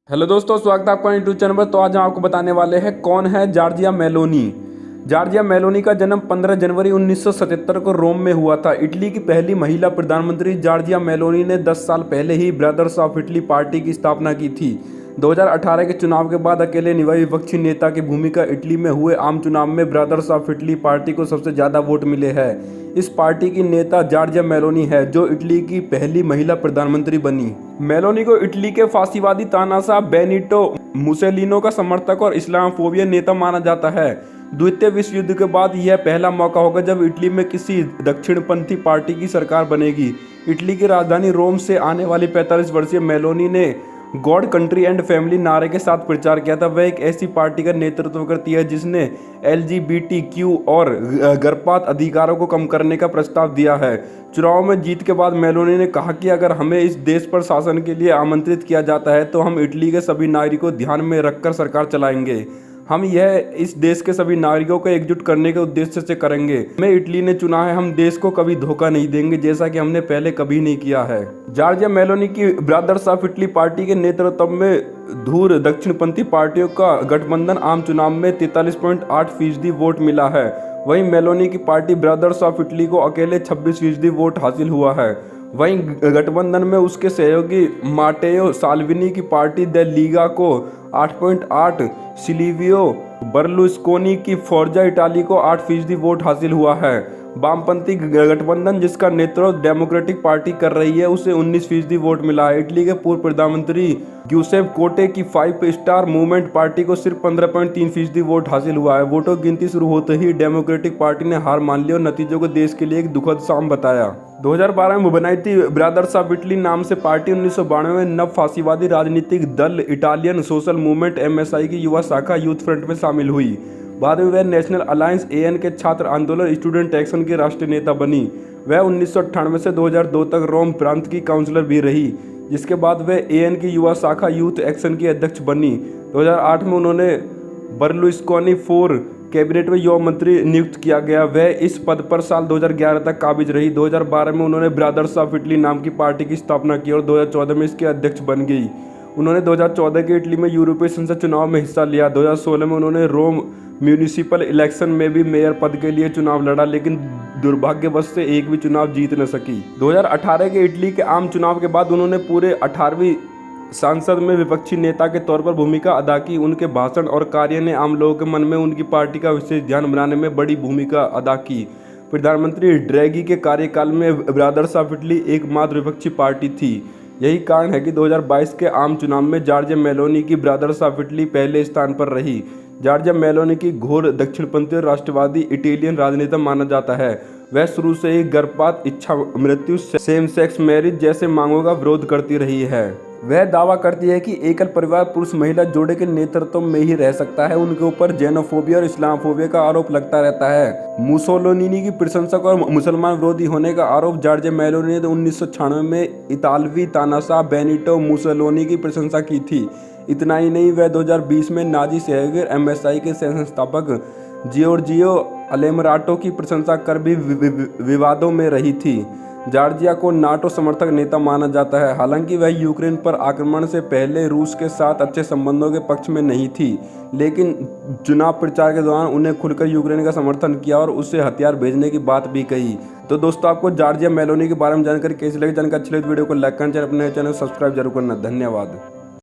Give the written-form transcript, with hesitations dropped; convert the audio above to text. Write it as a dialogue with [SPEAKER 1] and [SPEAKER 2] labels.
[SPEAKER 1] Hello दोस्तों, स्वागत है आपका यूट्यूब चैनल पर। तो आज हम आपको बताने वाले हैं कौन है जॉर्जिया मेलोनी। जॉर्जिया मेलोनी का जन्म 15 जनवरी 1977 को रोम में हुआ था। इटली की पहली महिला प्रधानमंत्री जॉर्जिया मेलोनी ने 10 साल पहले ही ब्रदर्स ऑफ इटली पार्टी की स्थापना की थी। 2018 के चुनाव के बाद अकेले विपक्षी नेता की भूमिका इटली में हुए आम चुनाव में ब्रदर्स ऑफ इटली पार्टी को सबसे ज़्यादा वोट मिले हैं। इस पार्टी की नेता जॉर्जिया मेलोनी है, जो इटली की पहली महिला प्रधानमंत्री बनी। मेलोनी को इटली के फांसीवादी तानाशाह बेनिटो मुसेलिनो का समर्थक और इस्लामोफोबिया नेता माना जाता है। द्वितीय विश्व युद्ध के बाद यह पहला मौका होगा जब इटली में किसी दक्षिणपंथी पार्टी की सरकार बनेगी। इटली की राजधानी रोम से आने वाली 45 वर्षीय मेलोनी ने गॉड कंट्री एंड फैमिली नारे के साथ प्रचार किया था। वह एक ऐसी पार्टी का नेतृत्व करती है जिसने LGBTQ और गर्भपात अधिकारों को कम करने का प्रस्ताव दिया है। चुनाव में जीत के बाद मेलोनी ने कहा कि अगर हमें इस देश पर शासन के लिए आमंत्रित किया जाता है तो हम इटली के सभी नागरिकों को ध्यान में रखकर सरकार चलाएंगे। हम यह इस देश के सभी नागरिकों को एकजुट करने के उद्देश्य से करेंगे। हमें इटली ने चुना है, हम देश को कभी धोखा नहीं देंगे, जैसा कि हमने पहले कभी नहीं किया है। जॉर्जिया मेलोनी की ब्रदर्स ऑफ इटली पार्टी के नेतृत्व में धूर दक्षिणपंथी पार्टियों का गठबंधन आम चुनाव में 43.8% वोट मिला है। वहीं मेलोनी की पार्टी ब्रदर्स ऑफ इटली को अकेले 26% वोट हासिल हुआ है। वहीं गठबंधन में उसके सहयोगी माटेओ साल्विनी की पार्टी द लीगा को 8.8, सिल्वियो बर्लुस्कोनी की फोर्जा इटाली को 8% वोट हासिल हुआ है। वामपंथी गठबंधन जिसका नेतृत्व डेमोक्रेटिक पार्टी कर रही है, उसे 19% वोट मिला है। इटली के पूर्व प्रधानमंत्री ग्यूसेप कोंटे की 5 स्टार मूवमेंट पार्टी को सिर्फ 15.3% वोट हासिल हुआ है। वोटों की गिनती शुरू होते ही डेमोक्रेटिक पार्टी ने हार मान ली और नतीजों को देश के लिए एक दुखद शाम बताया। 2012 में बनाई थी ब्रदर्स ऑफ इटली नाम से पार्टी 1992 में नव फांसीवादी राजनीतिक दल इटालियन सोशल मूवमेंट MSI की युवा शाखा यूथ फ्रंट में शामिल हुई। बाद में वह नेशनल अलायंस AN के छात्र आंदोलन स्टूडेंट एक्शन की राष्ट्रीय नेता बनी। वह 1998 से 2002 तक रोम प्रांत की काउंसलर भी रही, जिसके बाद वह AN की युवा शाखा यूथ एक्शन की अध्यक्ष बनी। 2008 में उन्होंने बर्लुस्कोनी 4 कैबिनेट में युवा मंत्री नियुक्त किया गया। वह इस पद पर साल 2011 तक काबिज रही। 2012 में उन्होंने ब्रदर्स ऑफ इटली नाम की पार्टी की स्थापना की और 2014 में इसके अध्यक्ष बन गई। उन्होंने 2014 के इटली में यूरोपीय संसद चुनाव में हिस्सा लिया। 2016 में उन्होंने रोम म्यूनिसिपल इलेक्शन में भी मेयर पद के लिए चुनाव लड़ा, लेकिन दुर्भाग्यवश से एक भी चुनाव जीत न सकी। 2018 के इटली के आम चुनाव के बाद उन्होंने पूरे 18वीं संसद में विपक्षी नेता के तौर पर भूमिका अदा की। उनके भाषण और कार्य ने आम लोगों के मन में उनकी पार्टी का विशेष ध्यान बनाने में बड़ी भूमिका अदा की। प्रधानमंत्री ड्रैगी के कार्यकाल में ब्रदर्स ऑफ इटली एकमात्र विपक्षी पार्टी थी। यही कारण है कि 2022 के आम चुनाव में जॉर्जिया मेलोनी की ब्रदर्स ऑफ इटली पहले स्थान पर रही। जॉर्जिया मेलोनी की घोर दक्षिणपंथी और राष्ट्रवादी इटालियन राजनेता माना जाता है। वह शुरू से ही गर्भपात, इच्छा मृत्यु, सेम सेक्स मैरिज जैसे मांगों का विरोध करती रही है। वह दावा करती है कि एकल परिवार पुरुष महिला जोड़े के नेतृत्व में ही रह सकता है। उनके ऊपर जेनोफोबिया और इस्लामोफोबिया का आरोप लगता रहता है। मुसोलिनी की प्रशंसक और मुसलमान विरोधी होने का आरोप जॉर्जिया मेलोनी ने 1996 में इतालवी तानाशाह बेनिटो मुसोलिनी की प्रशंसा की थी। इतना ही नहीं, वह 2020 में नाजी सहयोगी MSI के संस्थापक जियोर्जियो अलेमराटो की प्रशंसा कर भी विवादों में रही थी। जॉर्जिया को नाटो समर्थक नेता माना जाता है। हालांकि वह यूक्रेन पर आक्रमण से पहले रूस के साथ अच्छे संबंधों के पक्ष में नहीं थी, लेकिन चुनाव प्रचार के दौरान उन्हें खुलकर यूक्रेन का समर्थन किया और उससे हथियार भेजने की बात भी कही। तो दोस्तों, आपको जॉर्जिया मेलोनी के बारे में जानकारी कैसी लगी? जानकारी अच्छी लगी वीडियो को लाइक करना, चैनल अपने चैनल को सब्सक्राइब जरूर करना। धन्यवाद।